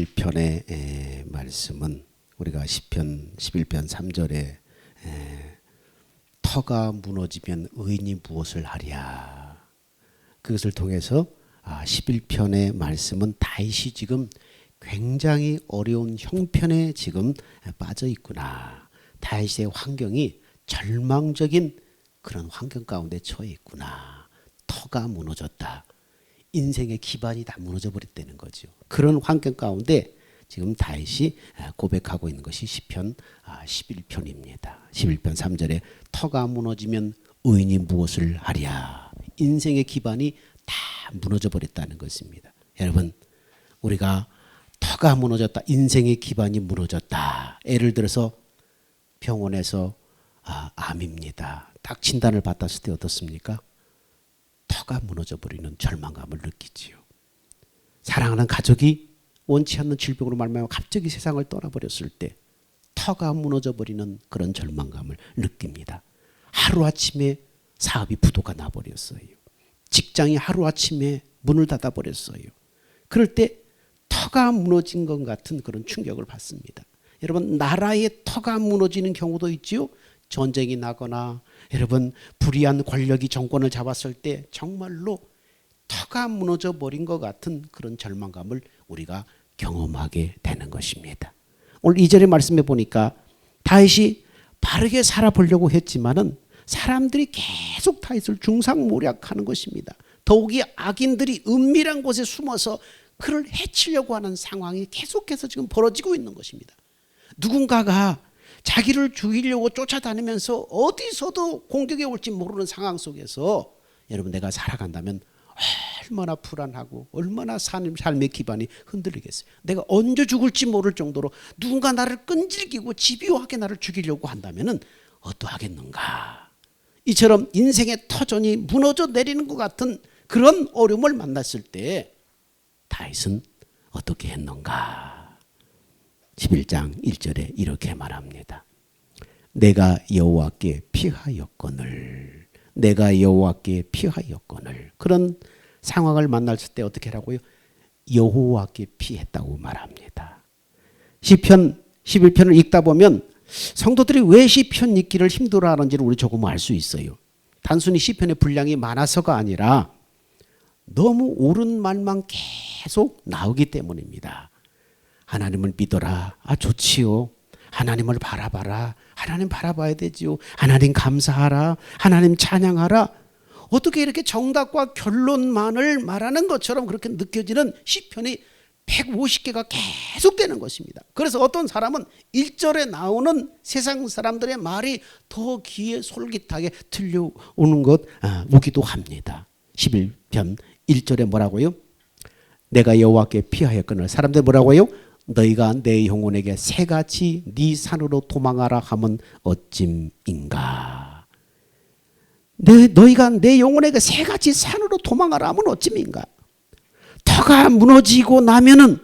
1편의 말씀은 우리가 시편 11편 3절에 터가 무너지면 의인이 무엇을 하랴. 그것을 통해서 11편의 말씀은 다윗이 지금 굉장히 어려운 형편에 지금 빠져 있구나. 다윗의 환경이 절망적인 그런 환경 가운데 처해 있구나. 터가 무너졌다. 인생의 기반이 다 무너져 버렸다는 거죠. 그런 환경 가운데 지금 다윗이 고백하고 있는 것이 시편 11편입니다. 11편 3절에 터가 무너지면 의인이 무엇을 하랴. 인생의 기반이 다 무너져 버렸다는 것입니다. 여러분, 우리가 터가 무너졌다, 인생의 기반이 무너졌다. 예를 들어서 병원에서 암입니다. 딱 진단을 받았을 때 어떻습니까? 터가 무너져 버리는 절망감을 느끼지요. 사랑하는 가족이 원치 않는 질병으로 말미암아 갑자기 세상을 떠나버렸을 때 터가 무너져 버리는 그런 절망감을 느낍니다. 하루아침에 사업이 부도가 나버렸어요. 직장이 하루아침에 문을 닫아버렸어요. 그럴 때 터가 무너진 것 같은 그런 충격을 받습니다. 여러분, 나라의 터가 무너지는 경우도 있지요. 전쟁이 나거나 여러분 불의한 권력이 정권을 잡았을 때 정말로 터가 무너져 버린 것 같은 그런 절망감을 우리가 경험하게 되는 것입니다. 오늘 2절의 말씀에 보니까 다윗이 바르게 살아보려고 했지만은 사람들이 계속 다윗을 중상모략하는 것입니다. 더욱이 악인들이 은밀한 곳에 숨어서 그를 해치려고 하는 상황이 계속해서 지금 벌어지고 있는 것입니다. 누군가가 자기를 죽이려고 쫓아다니면서 어디서도 공격이 올지 모르는 상황 속에서 여러분, 내가 살아간다면 얼마나 불안하고 얼마나 삶의 기반이 흔들리겠어요. 내가 언제 죽을지 모를 정도로 누군가 나를 끈질기고 집요하게 나를 죽이려고 한다면 어떠하겠는가. 이처럼 인생의 터전이 무너져 내리는 것 같은 그런 어려움을 만났을 때 다윗은 어떻게 했는가. 11장 1절에 이렇게 말합니다. 내가 여호와께 피하였거늘. 내가 여호와께 피하였거늘. 그런 상황을 만났을 때 어떻게 하라고요? 여호와께 피했다고 말합니다. 시편 11편을 읽다 보면 성도들이 왜 시편 읽기를 힘들어하는지를 우리 조금 알 수 있어요. 단순히 시편의 분량이 많아서가 아니라 너무 옳은 말만 계속 나오기 때문입니다. 하나님을 믿어라. 좋지요. 하나님을 바라봐라. 하나님 바라봐야 되지요. 하나님 감사하라. 하나님 찬양하라. 어떻게 이렇게 정답과 결론만을 말하는 것처럼 그렇게 느껴지는 시편이 150개가 계속되는 것입니다. 그래서 어떤 사람은 1절에 나오는 세상 사람들의 말이 더 귀에 솔깃하게 들려오는 것 오기도 합니다. 11편 1절에 뭐라고요? 내가 여호와께 피하였거늘. 사람들 뭐라고요? 너희가 내 영혼에게 새같이 네 산으로 도망하라 하면 어찜인가. 너희가 내 영혼에게 새같이 산으로 도망하라 하면 어찜인가. 터가 무너지고 나면은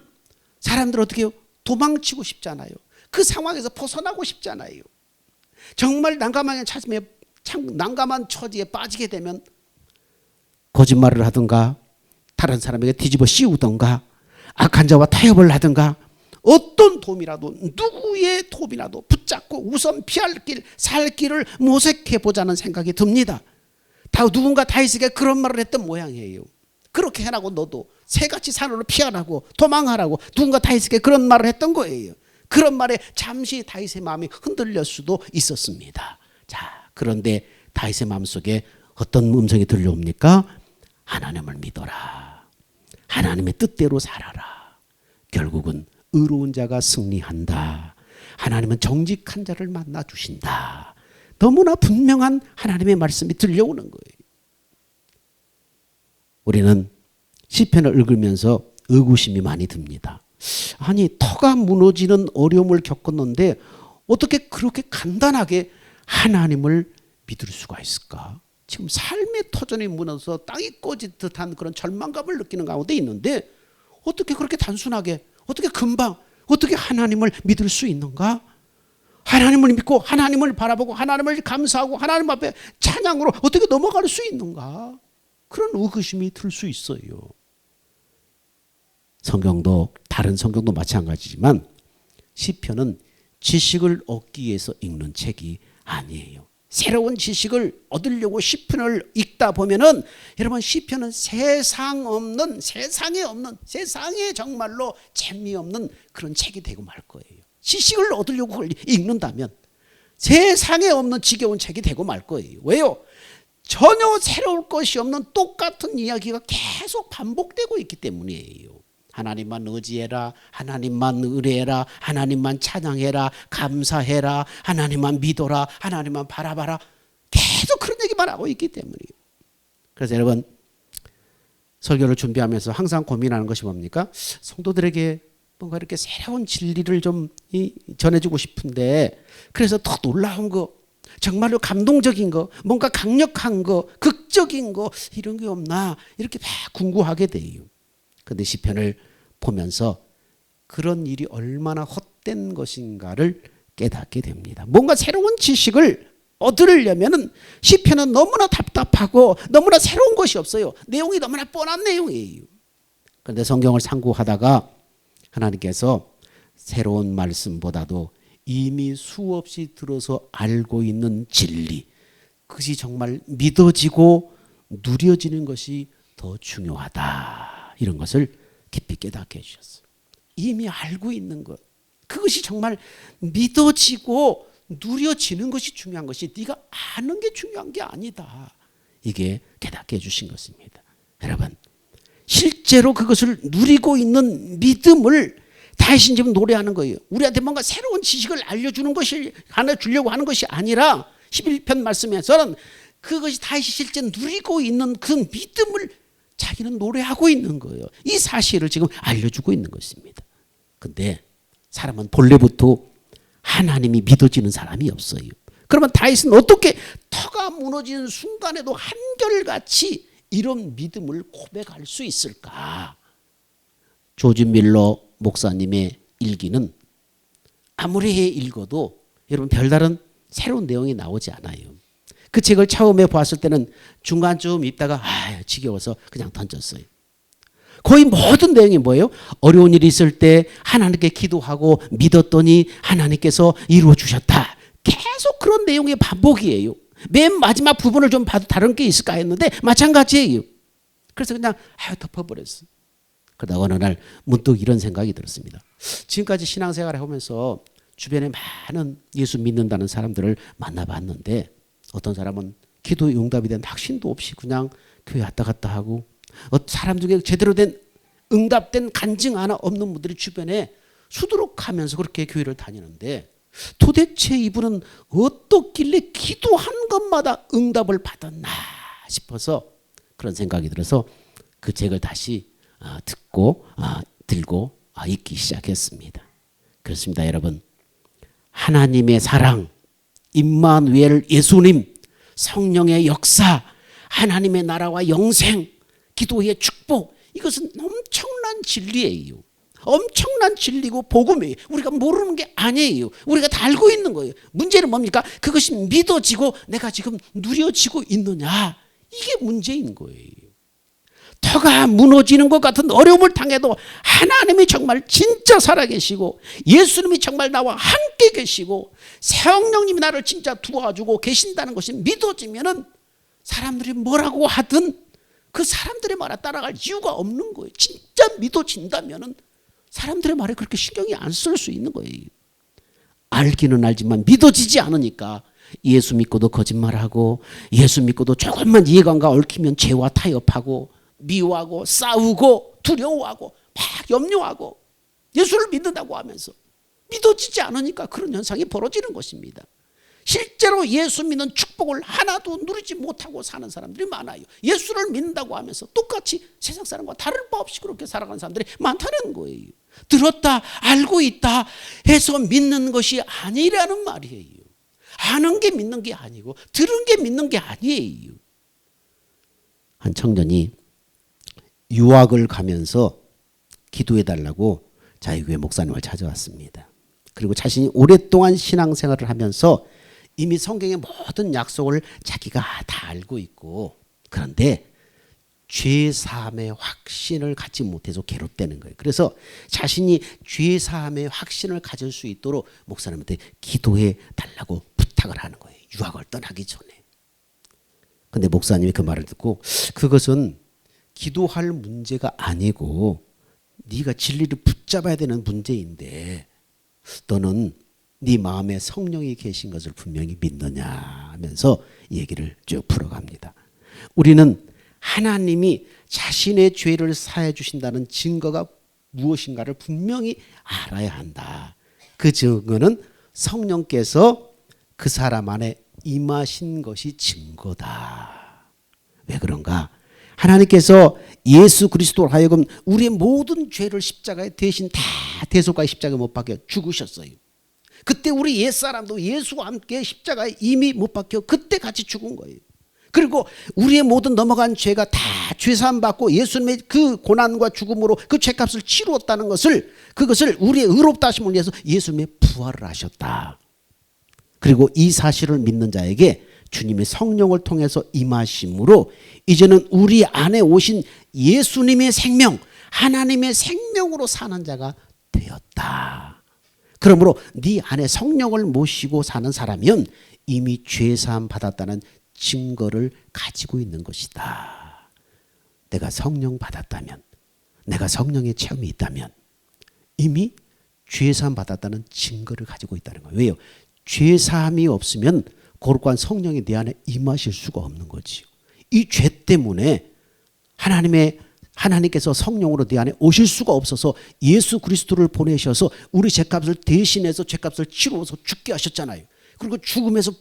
사람들 어떻게 해요? 도망치고 싶잖아요. 그 상황에서 벗어나고 싶잖아요. 정말 난감한 처지에 빠지게 되면 거짓말을 하든가 다른 사람에게 뒤집어 씌우든가 악한 자와 타협을 하든가 어떤 도움이라도 누구의 도움이라도 붙잡고 우선 피할 길, 살 길을 모색해 보자는 생각이 듭니다. 누군가 다윗에게 그런 말을 했던 모양이에요. 그렇게 해라고 너도 새같이 산으로 피하라고 도망하라고 누군가 다윗에게 그런 말을 했던 거예요. 그런 말에 잠시 다윗의 마음이 흔들릴 수도 있었습니다. 그런데 다윗의 마음속에 어떤 음성이 들려옵니까? 하나님을 믿어라. 하나님의 뜻대로 살아라. 결국은 의로운 자가 승리한다. 하나님은 정직한 자를 만나 주신다. 너무나 분명한 하나님의 말씀이 들려오는 거예요. 우리는 시편을 읽으면서 의구심이 많이 듭니다. 아니, 터가 무너지는 어려움을 겪었는데 어떻게 그렇게 간단하게 하나님을 믿을 수가 있을까? 지금 삶의 터전이 무너져서 땅이 꺼진 듯한 그런 절망감을 느끼는 가운데 있는데 어떻게 그렇게 단순하게, 어떻게 금방, 어떻게 하나님을 믿을 수 있는가? 하나님을 믿고 하나님을 바라보고 하나님을 감사하고 하나님 앞에 찬양으로 어떻게 넘어갈 수 있는가? 그런 의구심이 들 수 있어요. 성경도 다른 성경도 마찬가지지만 시편은 지식을 얻기 위해서 읽는 책이 아니에요. 새로운 지식을 얻으려고 시편을 읽다 보면은 여러분 시편은 세상에 없는 세상에 정말로 재미없는 그런 책이 되고 말 거예요. 지식을 얻으려고 그걸 읽는다면 세상에 없는 지겨운 책이 되고 말 거예요. 왜요? 전혀 새로울 것이 없는 똑같은 이야기가 계속 반복되고 있기 때문이에요. 하나님만 의지해라, 하나님만 의뢰해라, 하나님만 찬양해라, 감사해라, 하나님만 믿어라, 하나님만 바라봐라. 계속 그런 얘기만 하고 있기 때문이에요. 그래서 여러분 설교를 준비하면서 항상 고민하는 것이 뭡니까? 성도들에게 뭔가 이렇게 새로운 진리를 좀 전해주고 싶은데, 그래서 더 놀라운 거, 정말로 감동적인 거, 뭔가 강력한 거, 극적인 거, 이런 게 없나 이렇게 막 궁구하게 돼요. 그런데 시편을 보면서 그런 일이 얼마나 헛된 것인가를 깨닫게 됩니다. 뭔가 새로운 지식을 얻으려면 시편은 너무나 답답하고 너무나 새로운 것이 없어요. 내용이 너무나 뻔한 내용이에요. 그런데 성경을 상고하다가 하나님께서 새로운 말씀보다도 이미 수없이 들어서 알고 있는 진리, 그것이 정말 믿어지고 누려지는 것이 더 중요하다, 이런 것을 깊이 깨닫게 해주셨어요. 이미 알고 있는 것, 그것이 정말 믿어지고 누려지는 것이 중요한 것이 네가 아는 게 중요한 게 아니다, 이게 깨닫게 해주신 것입니다. 여러분 실제로 그것을 누리고 있는 믿음을 다시 지금 노래하는 거예요. 우리한테 뭔가 새로운 지식을 알려주는 것이 하나 주려고 하는 것이 아니라 11편 말씀에서는 그것이 다시 실제 누리고 있는 그 믿음을 자기는 노래하고 있는 거예요. 이 사실을 지금 알려주고 있는 것입니다. 근데 사람은 본래부터 하나님이 믿어지는 사람이 없어요. 그러면 다윗은 어떻게 터가 무너지는 순간에도 한결같이 이런 믿음을 고백할 수 있을까? 조지 밀러 목사님의 일기는 아무리 읽어도 여러분 별다른 새로운 내용이 나오지 않아요. 그 책을 처음에 봤을 때는 중간쯤 읽다가 지겨워서 그냥 던졌어요. 거의 모든 내용이 뭐예요? 어려운 일이 있을 때 하나님께 기도하고 믿었더니 하나님께서 이루어 주셨다. 계속 그런 내용의 반복이에요. 맨 마지막 부분을 좀 봐도 다른 게 있을까 했는데 마찬가지예요. 그래서 그냥 덮어버렸어. 그러다가 어느 날 문득 이런 생각이 들었습니다. 지금까지 신앙생활을 하면서 주변에 많은 예수 믿는다는 사람들을 만나봤는데 어떤 사람은 기도의 응답이 된 확신도 없이 그냥 교회 왔다 갔다 하고, 사람 중에 제대로 된 응답된 간증 하나 없는 분들이 주변에 수두룩하면서 그렇게 교회를 다니는데 도대체 이분은 어떻길래 기도한 것마다 응답을 받았나 싶어서 그런 생각이 들어서 그 책을 다시 들고 읽기 시작했습니다. 그렇습니다, 여러분. 하나님의 사랑, 임마누엘 예수님, 성령의 역사, 하나님의 나라와 영생, 기도의 축복, 이것은 엄청난 진리예요. 엄청난 진리고 복음이에요. 우리가 모르는 게 아니에요. 우리가 다 알고 있는 거예요. 문제는 뭡니까? 그것이 믿어지고 내가 지금 누려지고 있느냐, 이게 문제인 거예요. 터가 무너지는 것 같은 어려움을 당해도 하나님이 정말 진짜 살아계시고 예수님이 정말 나와 함께 계시고 성령님이 나를 진짜 도와주고 계신다는 것이 믿어지면은 사람들이 뭐라고 하든 그 사람들의 말에 따라갈 이유가 없는 거예요. 진짜 믿어진다면은 사람들의 말에 그렇게 신경이 안 쓸 수 있는 거예요. 알기는 알지만 믿어지지 않으니까 예수 믿고도 거짓말하고 예수 믿고도 조금만 이해관계가 얽히면 죄와 타협하고 미워하고 싸우고 두려워하고 막 염려하고 예수를 믿는다고 하면서 믿어지지 않으니까 그런 현상이 벌어지는 것입니다. 실제로 예수 믿는 축복을 하나도 누리지 못하고 사는 사람들이 많아요. 예수를 믿는다고 하면서 똑같이 세상 사람과 다를 바 없이 그렇게 살아가는 사람들이 많다는 거예요. 들었다 알고 있다 해서 믿는 것이 아니라는 말이에요. 아는 게 믿는 게 아니고 들은 게 믿는 게 아니에요. 한 청년이 유학을 가면서 기도해달라고 자유교회 목사님을 찾아왔습니다. 그리고 자신이 오랫동안 신앙생활을 하면서 이미 성경의 모든 약속을 자기가 다 알고 있고, 그런데 죄사함의 확신을 갖지 못해서 괴롭다는 거예요. 그래서 자신이 죄사함의 확신을 가질 수 있도록 목사님한테 기도해 달라고 부탁을 하는 거예요. 유학을 떠나기 전에. 근데 목사님이 그 말을 듣고 그것은 기도할 문제가 아니고 네가 진리를 붙잡아야 되는 문제인데 너는 네 마음에 성령이 계신 것을 분명히 믿느냐 하면서 얘기를 쭉 풀어갑니다. 우리는 하나님이 자신의 죄를 사해 주신다는 증거가 무엇인가를 분명히 알아야 한다. 그 증거는 성령께서 그 사람 안에 임하신 것이 증거다. 왜 그런가? 하나님께서 예수 그리스도로 하여금 우리의 모든 죄를 십자가에 대신 다 대속하여 십자가에 못 박혀 죽으셨어요. 그때 우리 옛사람도 예수와 함께 십자가에 이미 못 박혀 그때 같이 죽은 거예요. 그리고 우리의 모든 넘어간 죄가 다 죄사함 받고 예수님의 그 고난과 죽음으로 그 죄값을 치루었다는 것을 그것을 우리의 의롭다 하심을 위해서 예수님의 부활을 하셨다. 그리고 이 사실을 믿는 자에게 주님의 성령을 통해서 임하심으로 이제는 우리 안에 오신 예수님의 생명, 하나님의 생명으로 사는 자가 되었다. 그러므로 네 안에 성령을 모시고 사는 사람이면 이미 죄사함 받았다는 증거를 가지고 있는 것이다. 내가 성령 받았다면, 내가 성령의 체험이 있다면 이미 죄사함 받았다는 증거를 가지고 있다는 거예요. 왜요? 죄사함이 없으면 거룩한 성령이 내 안에 임하실 수가 없는 거지요. 이 죄 때문에 하나님께서 성령으로 내 안에 오실 수가 없어서 예수 그리스도를 보내셔서 우리 죄값을 대신해서 죄값을 치루어서 죽게 하셨잖아요. 그리고 죽음에서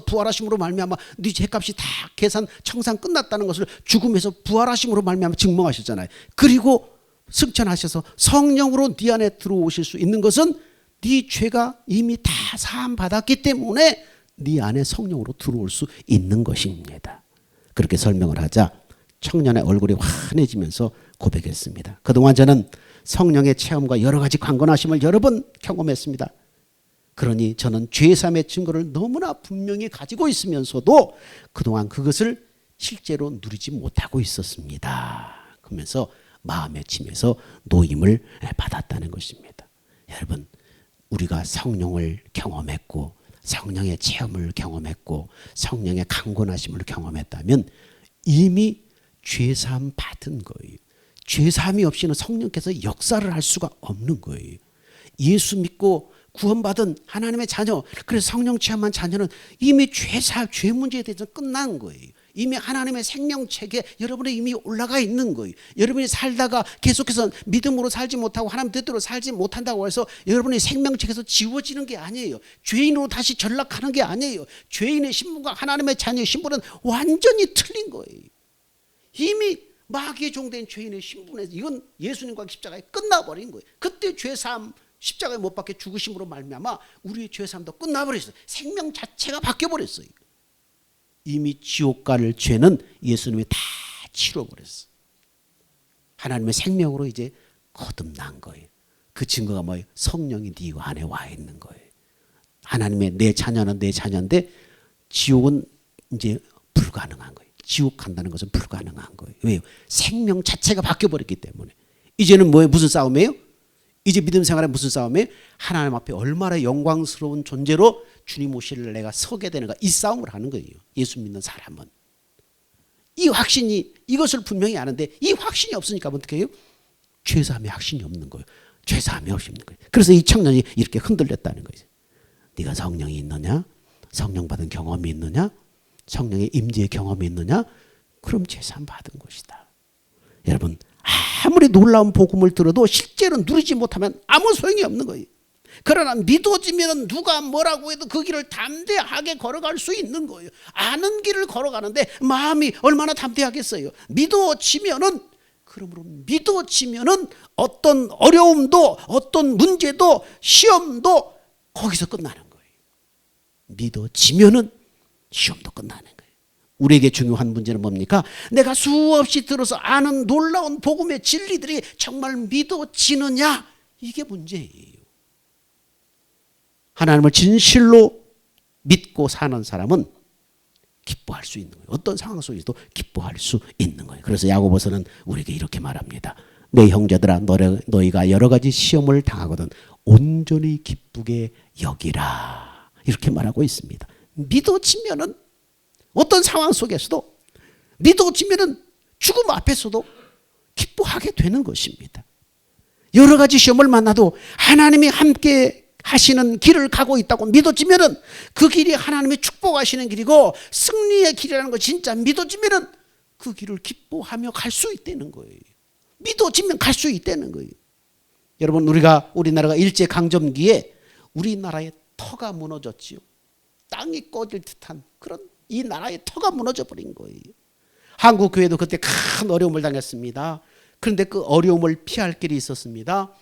부활하심으로 말미암아 네 죄값이 다 계산 청산 끝났다는 것을 죽음에서 부활하심으로 말미암아 증명하셨잖아요. 그리고 승천하셔서 성령으로 네 안에 들어오실 수 있는 것은 네 죄가 이미 다 사함 받았기 때문에 네 안에 성령으로 들어올 수 있는 것입니다. 그렇게 설명을 하자 청년의 얼굴이 환해지면서 고백했습니다. 그동안 저는 성령의 체험과 여러 가지 강건하심을 여러 번 경험했습니다. 그러니 저는 죄사함의 증거를 너무나 분명히 가지고 있으면서도 그동안 그것을 실제로 누리지 못하고 있었습니다. 그러면서 마음의 침에서 노임을 받았다는 것입니다. 여러분, 우리가 성령을 경험했고 성령의 체험을 경험했고 성령의 강건하심을 경험했다면 이미 죄사함 받은 거예요. 죄사함이 없이는 성령께서 역사를 할 수가 없는 거예요. 예수 믿고 구원받은 하나님의 자녀, 그래서 성령 체험한 자녀는 이미 죄 문제에 대해서 끝난 거예요. 이미 하나님의 생명책에 여러분이 이미 올라가 있는 거예요. 여러분이 살다가 계속해서 믿음으로 살지 못하고 하나님 뜻대로 살지 못한다고 해서 여러분의 생명책에서 지워지는 게 아니에요. 죄인으로 다시 전락하는 게 아니에요. 죄인의 신분과 하나님의 자녀의 신분은 완전히 틀린 거예요. 이미 마귀의 종된 죄인의 신분에서 이건 예수님과 십자가에 끝나버린 거예요. 그때 죄사함 십자가에 못 박혀 죽으심으로 말미암아 우리의 죄사함도 끝나버렸어요. 생명 자체가 바뀌어버렸어요. 이미 지옥 갈 죄는 예수님이 다 치러버렸어요. 하나님의 생명으로 이제 거듭난 거예요. 그 증거가 뭐예요? 성령이 네 안에 와 있는 거예요. 하나님의 내 자녀는 내 자녀인데 지옥은 이제 불가능한 거예요. 지옥 간다는 것은 불가능한 거예요. 왜요? 생명 자체가 바뀌어버렸기 때문에. 이제는 뭐예요? 무슨 싸움이에요? 이제 믿음 생활에 무슨 싸움이에요? 하나님 앞에 얼마나 영광스러운 존재로 주님 오실 내가 서게 되는가, 이 싸움을 하는 거예요. 예수 믿는 사람은. 이 확신이, 이것을 분명히 아는데 이 확신이 없으니까 어떻게 해요? 죄사함의 확신이 없는 거예요. 죄사함이 없는 거예요. 그래서 이 청년이 이렇게 흔들렸다는 거죠. 네가 성령이 있느냐? 성령 받은 경험이 있느냐? 성령의 임재의 경험이 있느냐? 그럼 죄사함 받은 것이다. 여러분, 아무리 놀라운 복음을 들어도 실제로 누리지 못하면 아무 소용이 없는 거예요. 그러나 믿어지면 누가 뭐라고 해도 그 길을 담대하게 걸어갈 수 있는 거예요. 아는 길을 걸어가는데 마음이 얼마나 담대하겠어요. 믿어지면은, 그러므로 믿어지면은 어떤 어려움도 어떤 문제도 시험도 거기서 끝나는 거예요. 믿어지면은 시험도 끝나는 거예요. 우리에게 중요한 문제는 뭡니까? 내가 수없이 들어서 아는 놀라운 복음의 진리들이 정말 믿어지느냐? 이게 문제예요. 하나님을 진실로 믿고 사는 사람은 기뻐할 수 있는 거예요. 어떤 상황 속에서도 기뻐할 수 있는 거예요. 그래서 야고보서는 우리에게 이렇게 말합니다. 내 형제들아, 너희가 여러 가지 시험을 당하거든 온전히 기쁘게 여기라. 이렇게 말하고 있습니다. 믿어지면은 어떤 상황 속에서도 믿어지면은 죽음 앞에서도 기뻐하게 되는 것입니다. 여러 가지 시험을 만나도 하나님이 함께 하시는 길을 가고 있다고 믿어지면은 그 길이 하나님이 축복하시는 길이고 승리의 길이라는 거 진짜 믿어지면은 그 길을 기뻐하며 갈 수 있다는 거예요. 믿어지면 갈 수 있다는 거예요. 여러분, 우리나라가 일제 강점기에 우리나라의 터가 무너졌지요. 땅이 꺼질 듯한 그런 이 나라의 터가 무너져 버린 거예요. 한국 교회도 그때 큰 어려움을 당했습니다. 그런데 그 어려움을 피할 길이 있었습니다.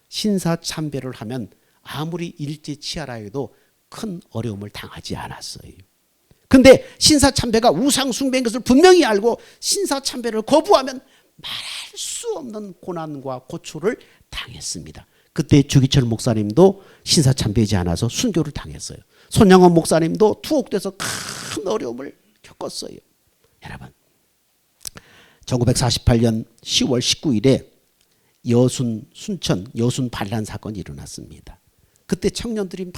신사참배를 하면 아무리 일제 치하라 해도 큰 어려움을 당하지 않았어요. 그런데 신사참배가 우상숭배인 것을 분명히 알고 신사참배를 거부하면 말할 수 없는 고난과 고초를 당했습니다. 그때 주기철 목사님도 신사참배하지 않아서 순교를 당했어요. 손양원 목사님도 투옥돼서 큰 어려움을 겪었어요. 여러분, 1948년 10월 19일에 순천 여순 반란 사건이 일어났습니다. 그때 청년들이 막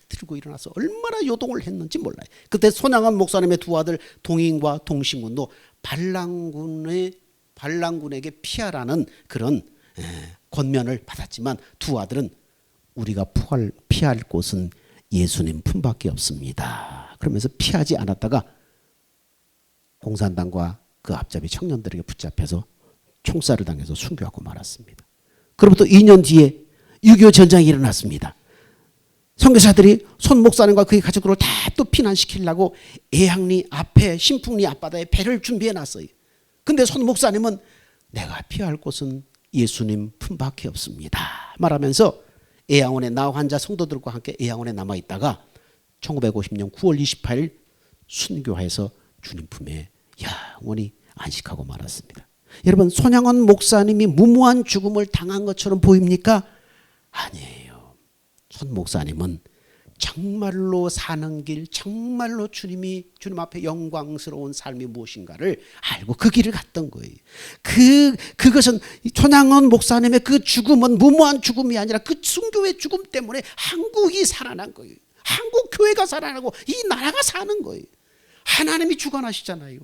들고 일어나서 얼마나 요동을 했는지 몰라요. 그때 손양원 목사님의 두 아들 동인과 동신군도 반란군에게 피하라는 그런 권면을 받았지만 두 아들은 우리가 피할 곳은 예수님 품밖에 없습니다. 그러면서 피하지 않았다가 공산당과 그 앞잡이 청년들에게 붙잡혀서 총살을 당해서 순교하고 말았습니다. 그로부터 2년 뒤에 6.25 전쟁이 일어났습니다. 선교사들이 손 목사님과 그의 가족을 다 또 피난시키려고 애향리 앞에 신풍리 앞바다에 배를 준비해 놨어요. 근데 손 목사님은 내가 피할 곳은 예수님 품밖에 없습니다 말하면서 애양원에 나 환자 성도들과 함께 애양원에 남아있다가 1950년 9월 28일 순교해서 주님 품에 영원히 안식하고 말았습니다. 여러분, 손양원 목사님이 무모한 죽음을 당한 것처럼 보입니까? 아니에요. 손 목사님은 정말로 사는 길, 정말로 주님 앞에 영광스러운 삶이 무엇인가를 알고 그 길을 갔던 거예요. 그것은 손양원 목사님의 그 죽음은 무모한 죽음이 아니라 그 순교의 죽음 때문에 한국이 살아난 거예요. 한국 교회가 살아나고 이 나라가 사는 거예요. 하나님이 주관하시잖아요.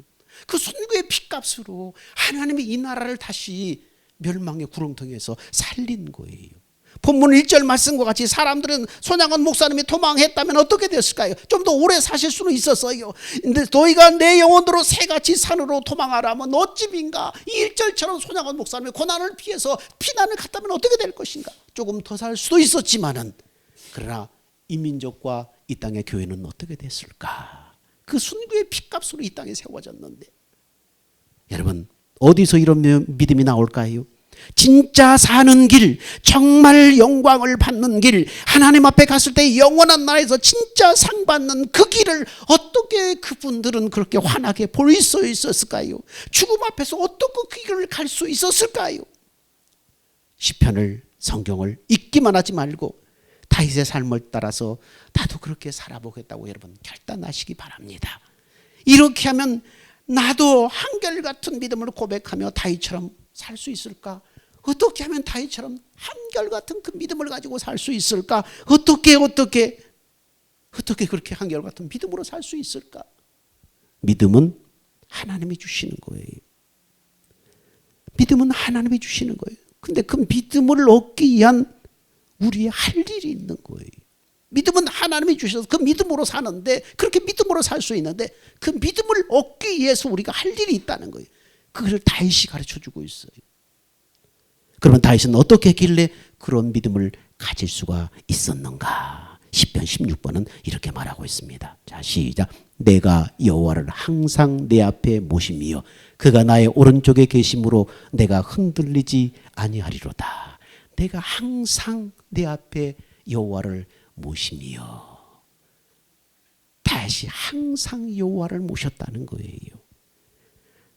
그 순교의 피값으로 하나님이 이 나라를 다시 멸망의 구렁텅이에서 살린 거예요. 본문 1절 말씀과 같이 사람들은 손양원 목사님이 도망했다면 어떻게 됐을까요? 좀 더 오래 사실 수는 있었어요. 근데 너희가 내 영혼으로 새같이 산으로 도망하라면 어찌인가? 이 1절처럼 손양원 목사님의 고난을 피해서 피난을 갔다면 어떻게 될 것인가? 조금 더 살 수도 있었지만은, 그러나 이 민족과 이 땅의 교회는 어떻게 됐을까? 그 순교의 피값으로 이 땅에 세워졌는데, 여러분, 어디서 이런 믿음이 나올까요? 진짜 사는 길, 정말 영광을 받는 길, 하나님 앞에 갔을 때 영원한 나라에서 진짜 상 받는 그 길을 어떻게 그분들은 그렇게 환하게 볼 수 있었을까요? 죽음 앞에서 어떻게 그 길을 갈 수 있었을까요? 시편을, 성경을 읽기만 하지 말고 다윗의 삶을 따라서 나도 그렇게 살아보겠다고 여러분 결단하시기 바랍니다. 이렇게 하면 나도 한결같은 믿음을 고백하며 다윗처럼 살 수 있을까? 어떻게 하면 다윗처럼 한결같은 그 믿음을 가지고 살 수 있을까? 어떻게 그렇게 한결같은 믿음으로 살 수 있을까? 믿음은 하나님이 주시는 거예요. 믿음은 하나님이 주시는 거예요. 근데 그 믿음을 얻기 위한 우리의 할 일이 있는 거예요. 믿음은 하나님이 주셔서 그 믿음으로 사는데, 그렇게 믿음으로 살 수 있는데 그 믿음을 얻기 위해서 우리가 할 일이 있다는 거예요. 그걸 다윗이 가르쳐주고 있어요. 그러면 다윗은 어떻게 했길래 그런 믿음을 가질 수가 있었는가? 시편 16번은 이렇게 말하고 있습니다. 자, 시작. 내가 여호와를 항상 내 앞에 모심이여 그가 나의 오른쪽에 계심으로 내가 흔들리지 아니하리로다. 내가 항상 내 앞에 여호와를 모심이여. 다윗이 항상 여호와를 모셨다는 거예요.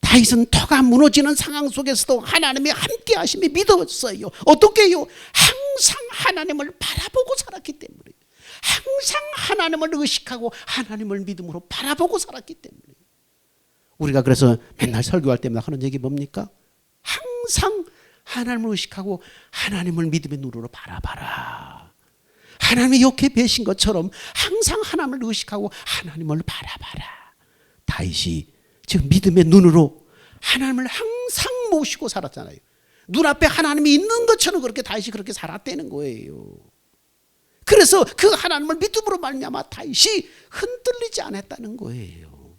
다윗은 터가 무너지는 상황 속에서도 하나님의 함께 하심이 믿었어요. 어떻게요? 항상 하나님을 바라보고 살았기 때문에. 항상 하나님을 의식하고 하나님을 믿음으로 바라보고 살았기 때문에. 우리가 그래서 맨날 설교할 때마다 하는 얘기 뭡니까? 항상 하나님을 의식하고 하나님을 믿음의 눈으로 바라봐라. 하나님이 이렇게 배신 것처럼 항상 하나님을 의식하고 하나님을 바라봐라. 다윗이 지금 믿음의 눈으로 하나님을 항상 모시고 살았잖아요. 눈앞에 하나님이 있는 것처럼 그렇게 다윗이 그렇게 살았다는 거예요. 그래서 그 하나님을 믿음으로 말미암아 다윗이 흔들리지 않았다는 거예요.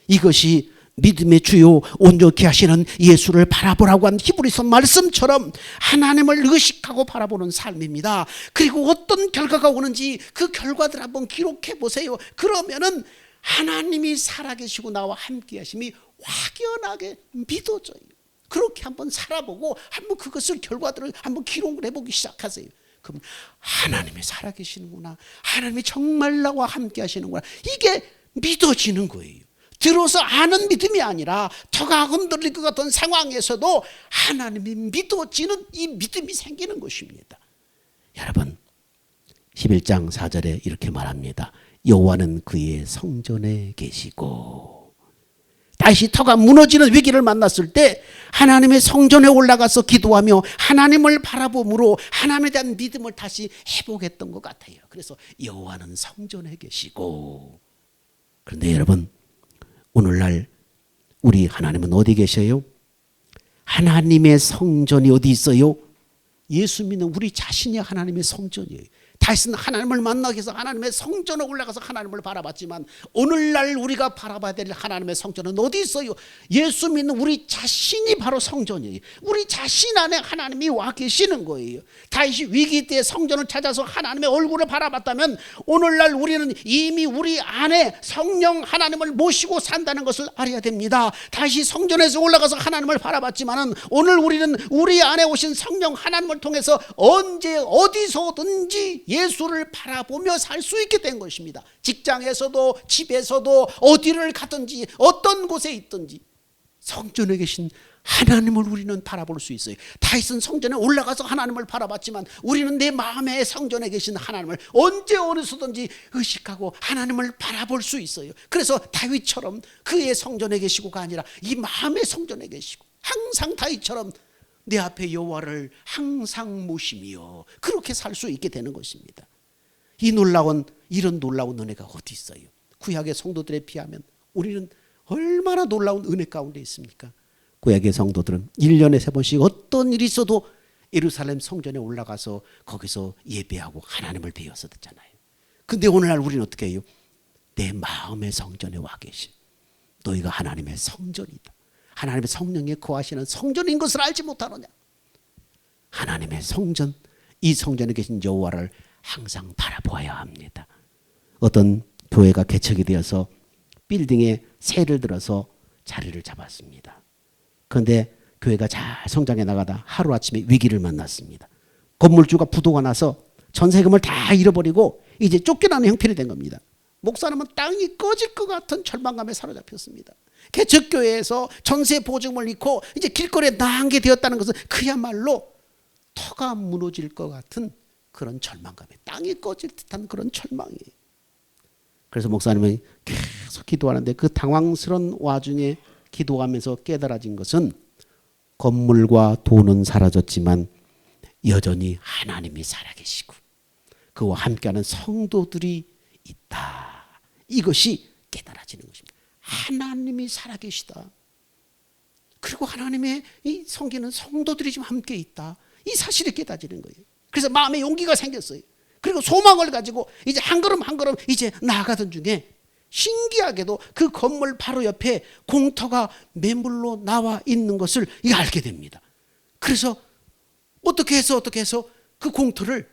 이것이 믿음의 주요 온전케 하시는 예수를 바라보라고 한 히브리서 말씀처럼 하나님을 의식하고 바라보는 삶입니다. 그리고 어떤 결과가 오는지 그 결과들 한번 기록해 보세요. 그러면은 하나님이 살아계시고 나와 함께 하심이 확연하게 믿어져요. 그렇게 한번 살아보고 한번 그것을 결과들을 한번 기록을 해보기 시작하세요. 그럼 하나님이 살아계시는구나, 하나님이 정말 나와 함께 하시는구나, 이게 믿어지는 거예요. 들어서 아는 믿음이 아니라 터가 흔들릴 것 같은 상황에서도 하나님이 믿어지는 이 믿음이 생기는 것입니다. 여러분 11장 4절에 이렇게 말합니다. 여호와는 그의 성전에 계시고. 다시 터가 무너지는 위기를 만났을 때 하나님의 성전에 올라가서 기도하며 하나님을 바라봄으로 하나님에 대한 믿음을 다시 회복했던 것 같아요. 그래서 여호와는 성전에 계시고. 그런데 여러분 오늘날 우리 하나님은 어디 계셔요? 하나님의 성전이 어디 있어요? 예수 믿는 우리 자신이 하나님의 성전이에요. 다시는 하나님을 만나기 위해서 하나님의 성전에 올라가서 하나님을 바라봤지만 오늘날 우리가 바라봐야 될 하나님의 성전은 어디 있어요? 예수 믿는 우리 자신이 바로 성전이에요. 우리 자신 안에 하나님이 와 계시는 거예요. 다시 위기 때 성전을 찾아서 하나님의 얼굴을 바라봤다면 오늘날 우리는 이미 우리 안에 성령 하나님을 모시고 산다는 것을 알아야 됩니다. 다시 성전에서 올라가서 하나님을 바라봤지만 오늘 우리는 우리 안에 오신 성령 하나님을 통해서 언제 어디서든지 예수를 바라보며 살 수 있게 된 것입니다. 직장에서도 집에서도 어디를 가든지 어떤 곳에 있든지 성전에 계신 하나님을 우리는 바라볼 수 있어요. 다윗은 성전에 올라가서 하나님을 바라봤지만 우리는 내 마음의 성전에 계신 하나님을 언제 어디서든지 의식하고 하나님을 바라볼 수 있어요. 그래서 다윗처럼 그의 성전에 계시고가 아니라 이 마음의 성전에 계시고 항상 다윗처럼 내 앞에 여호와를 항상 모시며 그렇게 살 수 있게 되는 것입니다. 이런 놀라운 은혜가 어디 있어요? 구약의 성도들에 비하면 우리는 얼마나 놀라운 은혜 가운데 있습니까? 구약의 성도들은 1년에 3번씩 어떤 일이 있어도 예루살렘 성전에 올라가서 거기서 예배하고 하나님을 배워서 듣잖아요. 근데 오늘날 우리는 어떻게 해요? 내 마음의 성전에 와 계신 너희가 하나님의 성전이다, 하나님의 성령에 거하시는 성전인 것을 알지 못하느냐? 하나님의 성전, 이 성전에 계신 여호와를 항상 바라보아야 합니다. 어떤 교회가 개척이 되어서 빌딩에 새를 들어서 자리를 잡았습니다. 그런데 교회가 잘 성장해 나가다 하루아침에 위기를 만났습니다. 건물주가 부도가 나서 전세금을 다 잃어버리고 이제 쫓겨나는 형편이 된 겁니다. 목사님은 땅이 꺼질 것 같은 절망감에 사로잡혔습니다. 개척교회에서 전세 보증을 잃고 이제 길거리에 나앉게 되었다는 것은 그야말로 터가 무너질 것 같은 그런 절망감에, 땅이 꺼질 듯한 그런 절망이에요. 그래서 목사님은 계속 기도하는데 그 당황스러운 와중에 기도하면서 깨달아진 것은 건물과 돈은 사라졌지만 여전히 하나님이 살아계시고 그와 함께하는 성도들이 있다. 이것이 깨달아지는 것입니다. 하나님이 살아계시다. 그리고 하나님의 이 섬기는 성도들이 지금 함께 있다. 이 사실이 깨달아지는 거예요. 그래서 마음에 용기가 생겼어요. 그리고 소망을 가지고 이제 한 걸음 한 걸음 이제 나아가던 중에 신기하게도 그 건물 바로 옆에 공터가 매물로 나와 있는 것을 알게 됩니다. 그래서 어떻게 해서 그 공터를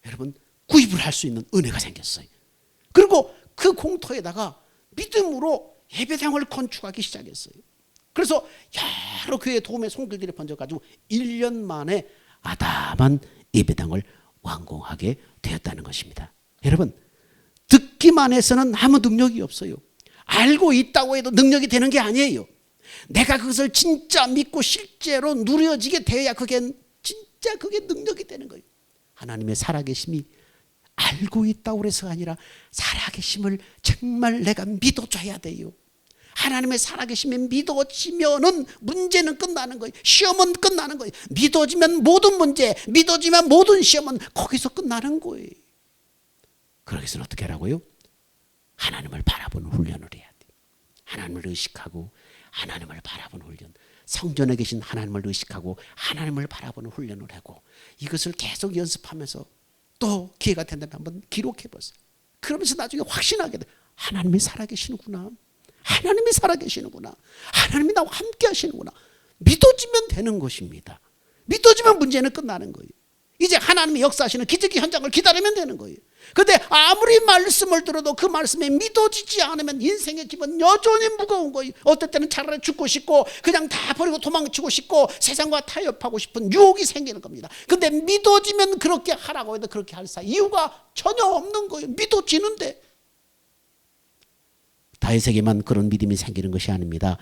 여러분 구입을 할 수 있는 은혜가 생겼어요. 그리고 그 공터에다가 믿음으로 예배당을 건축하기 시작했어요. 그래서 여러 교회 도움의 손길들이 번져가지고 1년 만에 아담한 예배당을 완공하게 되었다는 것입니다. 여러분 듣기만 해서는 아무 능력이 없어요. 알고 있다고 해도 능력이 되는 게 아니에요. 내가 그것을 진짜 믿고 실제로 누려지게 되어야 그게 진짜 그게 능력이 되는 거예요. 하나님의 살아계심이 알고 있다고 해서가 아니라 살아계심을 정말 내가 믿어줘야 돼요. 하나님의 살아계심에 믿어지면은 문제는 끝나는 거예요. 시험은 끝나는 거예요. 믿어지면 모든 문제, 믿어지면 모든 시험은 거기서 끝나는 거예요. 그러기 위해서는 어떻게 하라고요? 하나님을 바라보는 훈련을 해야 돼요. 하나님을 의식하고 하나님을 바라보는 훈련. 성전에 계신 하나님을 의식하고 하나님을 바라보는 훈련을 하고, 이것을 계속 연습하면서 또 기회가 된다면 한번 기록해 보세요. 그러면서 나중에 확신하게 돼. 하나님이 살아계시는구나. 하나님이 살아계시는구나. 하나님이 나와 함께 하시는구나. 믿어지면 되는 것입니다. 믿어지면 문제는 끝나는 거예요. 이제 하나님이 역사하시는 기적의 현장을 기다리면 되는 거예요. 그런데 아무리 말씀을 들어도 그 말씀에 믿어지지 않으면 인생의 짐은 여전히 무거운 거예요. 어떨 때는 차라리 죽고 싶고 그냥 다 버리고 도망치고 싶고 세상과 타협하고 싶은 유혹이 생기는 겁니다. 그런데 믿어지면 그렇게 하라고 해도 그렇게 할 이유가 전혀 없는 거예요. 믿어지는데. 다윗에게만 그런 믿음이 생기는 것이 아닙니다.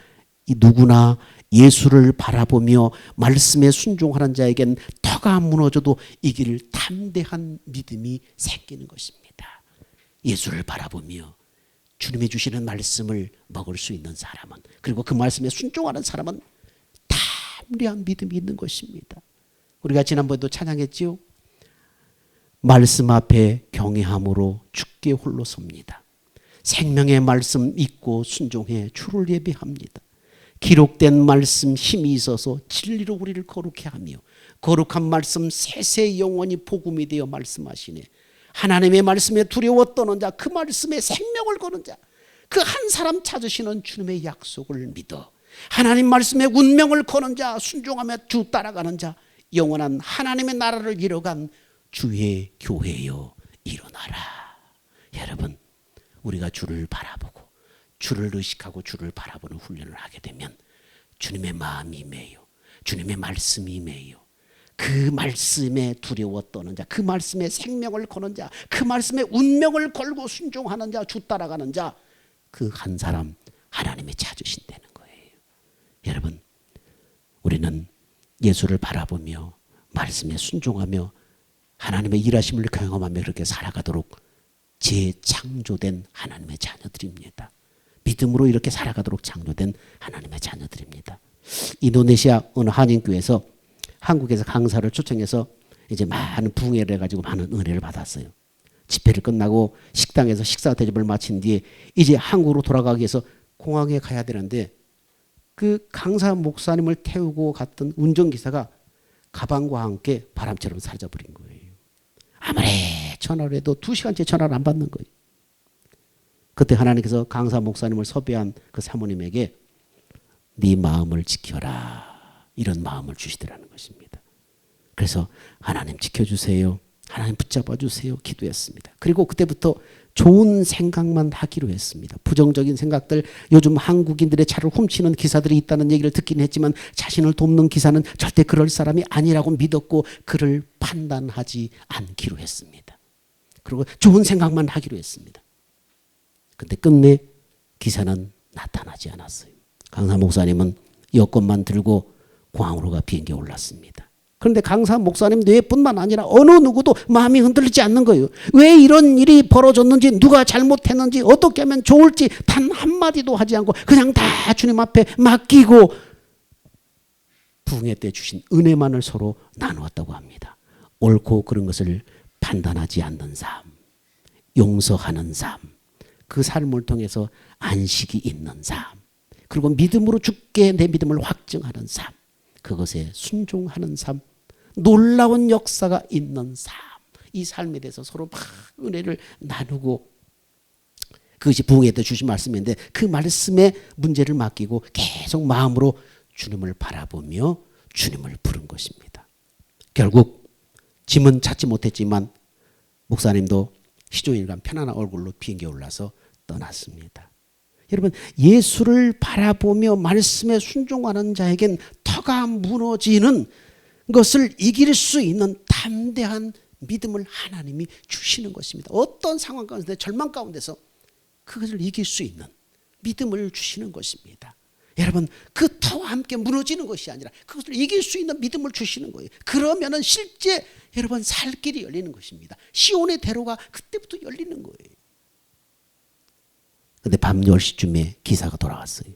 이 누구나 예수를 바라보며 말씀에 순종하는 자에겐 터가 무너져도 이길 담대한 믿음이 생기는 것입니다. 예수를 바라보며 주님이 주시는 말씀을 먹을 수 있는 사람은, 그리고 그 말씀에 순종하는 사람은 담대한 믿음이 있는 것입니다. 우리가 지난번에도 찬양했지요. 말씀 앞에 경외함으로 주께 홀로 섭니다. 생명의 말씀 믿고 순종해 주를 예배합니다. 기록된 말씀 힘이 있어서 진리로 우리를 거룩해 하며 거룩한 말씀 세세 영원히 복음이 되어 말씀하시네. 하나님의 말씀에 두려워 떠는 자, 그 말씀에 생명을 거는 자, 그 한 사람 찾으시는 주님의 약속을 믿어 하나님 말씀에 운명을 거는 자, 순종하며 주 따라가는 자, 영원한 하나님의 나라를 이뤄간 주의 교회여 일어나라. 여러분, 우리가 주를 바라보고 주를 의식하고 주를 바라보는 훈련을 하게 되면 주님의 마음이 임해요. 주님의 말씀이 임해요. 그 말씀에 두려워 떠는 자, 그 말씀에 생명을 거는 자, 그 말씀에 운명을 걸고 순종하는 자, 주 따라가는 자, 그 한 사람 하나님이 찾으신다는 거예요. 여러분, 우리는 예수를 바라보며 말씀에 순종하며 하나님의 일하심을 경험하며 그렇게 살아가도록 재창조된 하나님의 자녀들입니다. 믿음으로 이렇게 살아가도록 창조된 하나님의 자녀들입니다. 인도네시아 어느 한인교회에서 한국에서 강사를 초청해서 이제 많은 부흥회를 해가지고 많은 은혜를 받았어요. 집회를 끝나고 식당에서 식사 대접을 마친 뒤에 이제 한국으로 돌아가기 위해서 공항에 가야 되는데, 그 강사 목사님을 태우고 갔던 운전기사가 가방과 함께 바람처럼 사라져버린 거예요. 아무리 전화를 해도 2시간째 전화를 안 받는 거예요. 그때 하나님께서 강사 목사님을 섭외한 그 사모님에게 네 마음을 지켜라, 이런 마음을 주시더라는 것입니다. 그래서 하나님 지켜주세요, 하나님 붙잡아 주세요 기도했습니다. 그리고 그때부터 좋은 생각만 하기로 했습니다. 부정적인 생각들, 요즘 한국인들의 차를 훔치는 기사들이 있다는 얘기를 듣긴 했지만 자신을 돕는 기사는 절대 그럴 사람이 아니라고 믿었고 그를 판단하지 않기로 했습니다. 그리고 좋은 생각만 하기로 했습니다. 근데 끝내 기사는 나타나지 않았어요. 강사 목사님은 여권만 들고 공항으로 가 비행기에 올랐습니다. 그런데 강사 목사님 뇌뿐만 아니라 어느 누구도 마음이 흔들리지 않는 거예요. 왜 이런 일이 벌어졌는지, 누가 잘못했는지, 어떻게 하면 좋을지 단 한마디도 하지 않고 그냥 다 주님 앞에 맡기고 부흥회 때 주신 은혜만을 서로 나누었다고 합니다. 옳고 그런 것을 판단하지 않는 삶, 용서하는 삶, 그 삶을 통해서 안식이 있는 삶, 그리고 믿음으로 주께 내 믿음을 확증하는 삶, 그것에 순종하는 삶, 놀라운 역사가 있는 삶, 이 삶에 대해서 서로 막 은혜를 나누고, 그것이 부흥회 때 주신 말씀인데 그 말씀에 문제를 맡기고 계속 마음으로 주님을 바라보며 주님을 부른 것입니다. 결국 짐은 찾지 못했지만 목사님도 시종일관 편안한 얼굴로 비행기에 올라서 떠났습니다. 여러분, 예수를 바라보며 말씀에 순종하는 자에겐 터가 무너지는 것을 이길 수 있는 담대한 믿음을 하나님이 주시는 것입니다. 어떤 상황 가운데, 절망 가운데서 그것을 이길 수 있는 믿음을 주시는 것입니다. 여러분, 그 터와 함께 무너지는 것이 아니라 그것을 이길 수 있는 믿음을 주시는 거예요. 그러면은 실제 여러분 살 길이 열리는 것입니다. 시온의 대로가 그때부터 열리는 거예요. 근데 밤 10시쯤에 기사가 돌아왔어요.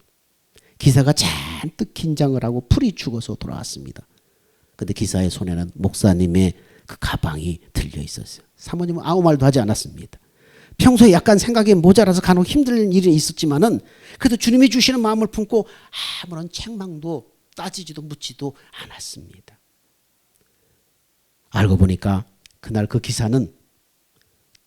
기사가 잔뜩 긴장을 하고 풀이 죽어서 돌아왔습니다. 근데 기사의 손에는 목사님의 그 가방이 들려 있었어요. 사모님은 아무 말도 하지 않았습니다. 평소에 약간 생각이 모자라서 간혹 힘든 일이 있었지만은 그래도 주님이 주시는 마음을 품고 아무런 책망도 따지지도 묻지도 않았습니다. 알고 보니까 그날 그 기사는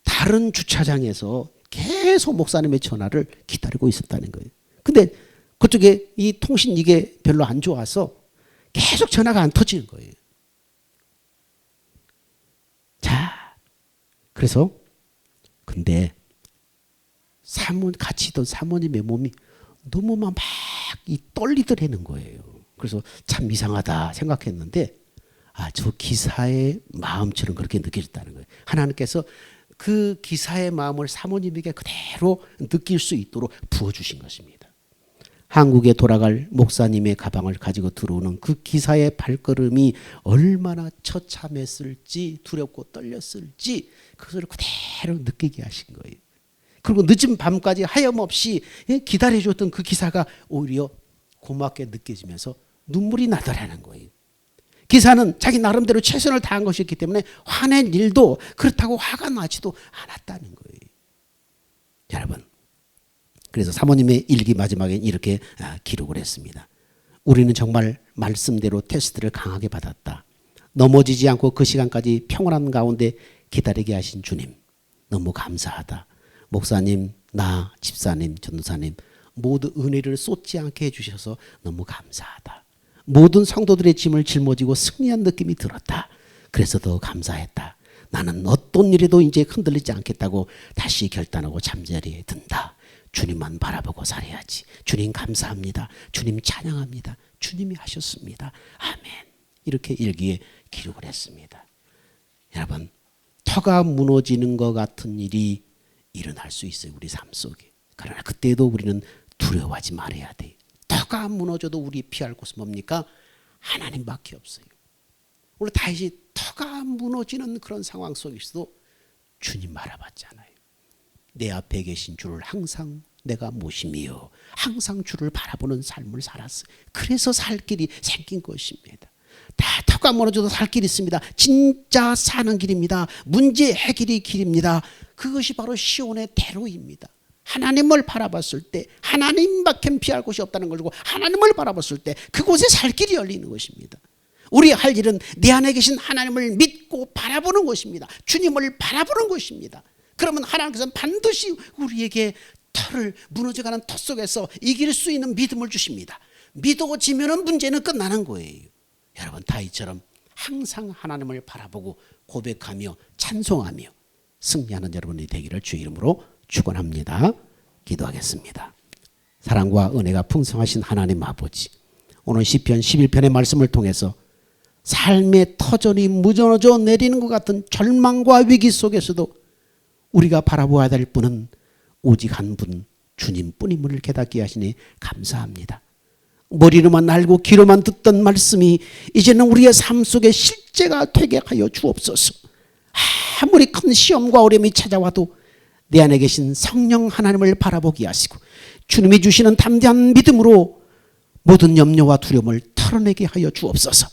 다른 주차장에서 계속 목사님의 전화를 기다리고 있었다는 거예요. 근데 그쪽에 이 통신 이게 별로 안 좋아서 계속 전화가 안 터지는 거예요. 자, 그래서 근데 같이 있던 사모님의 몸이 너무 막 떨리더라는 거예요. 그래서 참 이상하다 생각했는데 저 기사의 마음처럼 그렇게 느껴졌다는 거예요. 하나님께서 그 기사의 마음을 사모님에게 그대로 느낄 수 있도록 부어주신 것입니다. 한국에 돌아갈 목사님의 가방을 가지고 들어오는 그 기사의 발걸음이 얼마나 처참했을지 두렵고 떨렸을지 그것을 그대로 느끼게 하신 거예요. 그리고 늦은 밤까지 하염없이 기다려줬던 그 기사가 오히려 고맙게 느껴지면서 눈물이 나더라는 거예요. 기사는 자기 나름대로 최선을 다한 것이었기 때문에 화낸 일도 그렇다고 화가 나지도 않았다는 거예요. 여러분, 그래서 사모님의 일기 마지막에 이렇게 기록을 했습니다. 우리는 정말 말씀대로 테스트를 강하게 받았다. 넘어지지 않고 그 시간까지 평온한 가운데 기다리게 하신 주님 너무 감사하다. 목사님, 나, 집사님, 전도사님 모두 은혜를 쏟지 않게 해주셔서 너무 감사하다. 모든 성도들의 짐을 짊어지고 승리한 느낌이 들었다. 그래서 더 감사했다. 나는 어떤 일에도 이제 흔들리지 않겠다고 다시 결단하고 잠자리에 든다. 주님만 바라보고 살아야지. 주님 감사합니다. 주님 찬양합니다. 주님이 하셨습니다. 아멘. 이렇게 일기에 기록을 했습니다. 여러분, 터가 무너지는 것 같은 일이 일어날 수 있어요. 우리 삶 속에. 그러나 그때도 우리는 두려워하지 말아야 돼. 터가 무너져도 우리 피할 곳은 뭡니까? 하나님밖에 없어요. 오늘 다윗이 터가 무너지는 그런 상황 속에서도 주님 바라봤잖아요. 내 앞에 계신 주를 항상 내가 모시며 항상 주를 바라보는 삶을 살았어요. 그래서 살 길이 생긴 것입니다. 다 터가 무너져도 살 길이 있습니다. 진짜 사는 길입니다. 문제 해결의 길입니다. 그것이 바로 시온의 대로입니다. 하나님을 바라봤을 때 하나님밖에 피할 곳이 없다는 것이고 하나님을 바라봤을 때 그곳에 살 길이 열리는 것입니다. 우리 할 일은 내 안에 계신 하나님을 믿고 바라보는 것입니다. 주님을 바라보는 것입니다. 그러면 하나님께서는 반드시 우리에게 터를 무너져가는 터 속에서 이길 수 있는 믿음을 주십니다. 믿어지면 문제는 끝나는 거예요. 여러분 다윗처럼 항상 하나님을 바라보고 고백하며 찬송하며 승리하는 여러분이 되기를 주의 이름으로 축원합니다. 기도하겠습니다. 사랑과 은혜가 풍성하신 하나님 아버지, 오늘 시편 11편의 말씀을 통해서 삶의 터전이 무너져 내리는 것 같은 절망과 위기 속에서도 우리가 바라보아야 될 분은 오직 한 분 주님뿐임을 깨닫게 하시니 감사합니다. 머리로만 알고 귀로만 듣던 말씀이 이제는 우리의 삶 속에 실제가 되게 하여 주옵소서. 아무리 큰 시험과 어려움이 찾아와도 내 안에 계신 성령 하나님을 바라보게 하시고 주님이 주시는 담대한 믿음으로 모든 염려와 두려움을 털어내게 하여 주옵소서.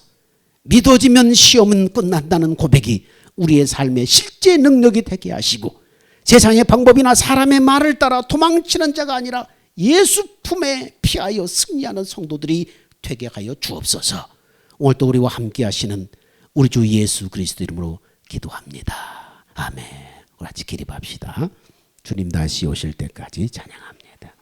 믿어지면 시험은 끝난다는 고백이 우리의 삶의 실제 능력이 되게 하시고 세상의 방법이나 사람의 말을 따라 도망치는 자가 아니라 예수 품에 피하여 승리하는 성도들이 되게 하여 주옵소서. 오늘도 우리와 함께 하시는 우리 주 예수 그리스도 이름으로 기도합니다. 아멘. 우리 같이 기립합시다. 주님 다시 오실 때까지 찬양합니다.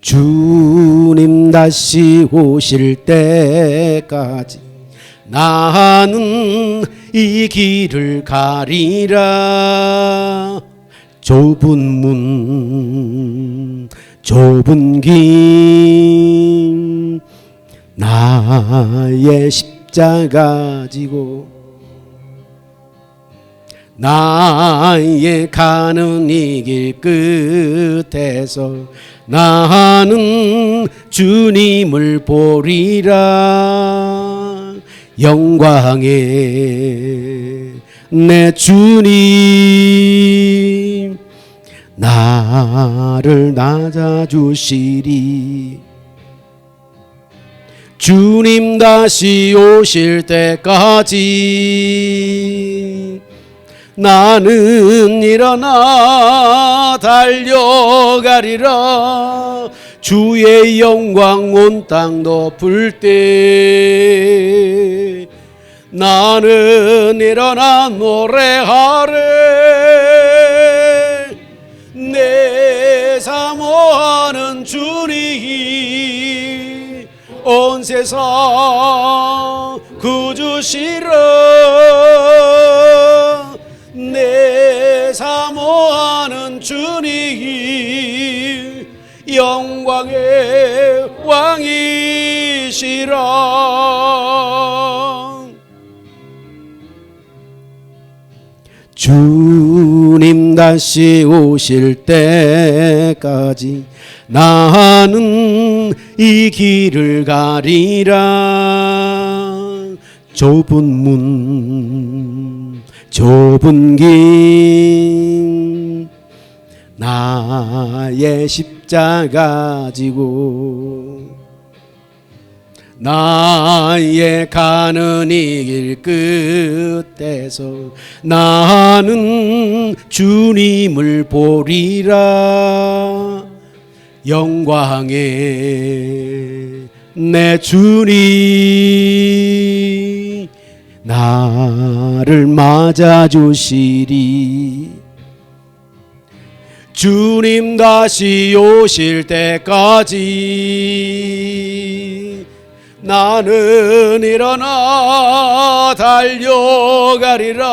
주님 다시 오실 때까지 나는 이 길을 가리라. 좁은 문 좁은 길 나의 십자가 지고 나의 가는 이 길 끝에서 나는 주님을 보리라. 영광의 내 주님 나를 낮아주시리. 주님 다시 오실 때까지 나는 일어나 달려가리라. 주의 영광 온 땅 덮을 때 나는 일어나 노래하래. 내 사모하는 주님 온 세상 구주시라. 내 사모하는 주님 영광의 왕이시라. 주님 다시 오실 때까지 나는 이 길을 가리라. 좁은 문 좁은 길 나의 십자가 지고 나의 가는 이 길 끝에서 나는 주님을 보리라. 영광의 내 주님 나를 맞아주시리. 주님 다시 오실 때까지 나는 일어나 달려가리라.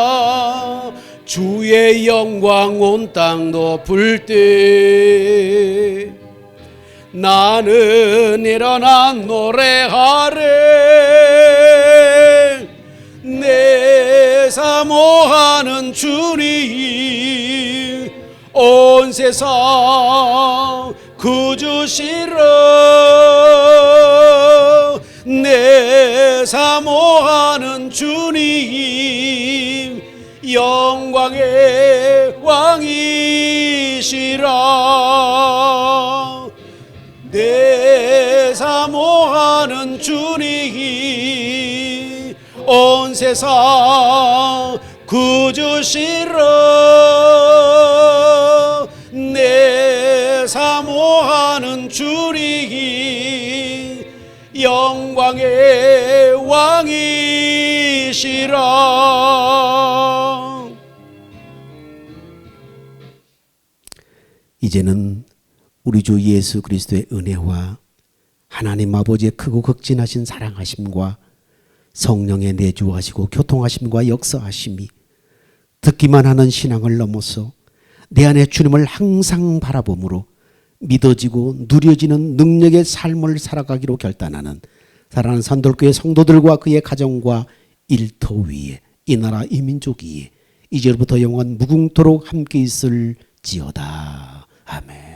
주의 영광 온 땅 덮을 때 나는 일어나 노래하래. 내 사모하는 주님 온 세상 구주시라. 내 사모하는 주님 영광의 왕이시라. 내 사모하는 주님 온 세상 구주시라. 내 사모하는 주님 영광의 왕이시라. 이제는 우리 주 예수 그리스도의 은혜와 하나님 아버지의 크고 극진하신 사랑하심과 성령의 내주하시고 교통하심과 역사하심이 듣기만 하는 신앙을 넘어서 내 안에 주님을 항상 바라봄으로 믿어지고 누려지는 능력의 삶을 살아가기로 결단하는 사랑하는 산돌교회 성도들과 그의 가정과 일터 위에 이 나라 이 민족 위에 이제부터 영원 무궁토록 함께 있을지어다. 아멘.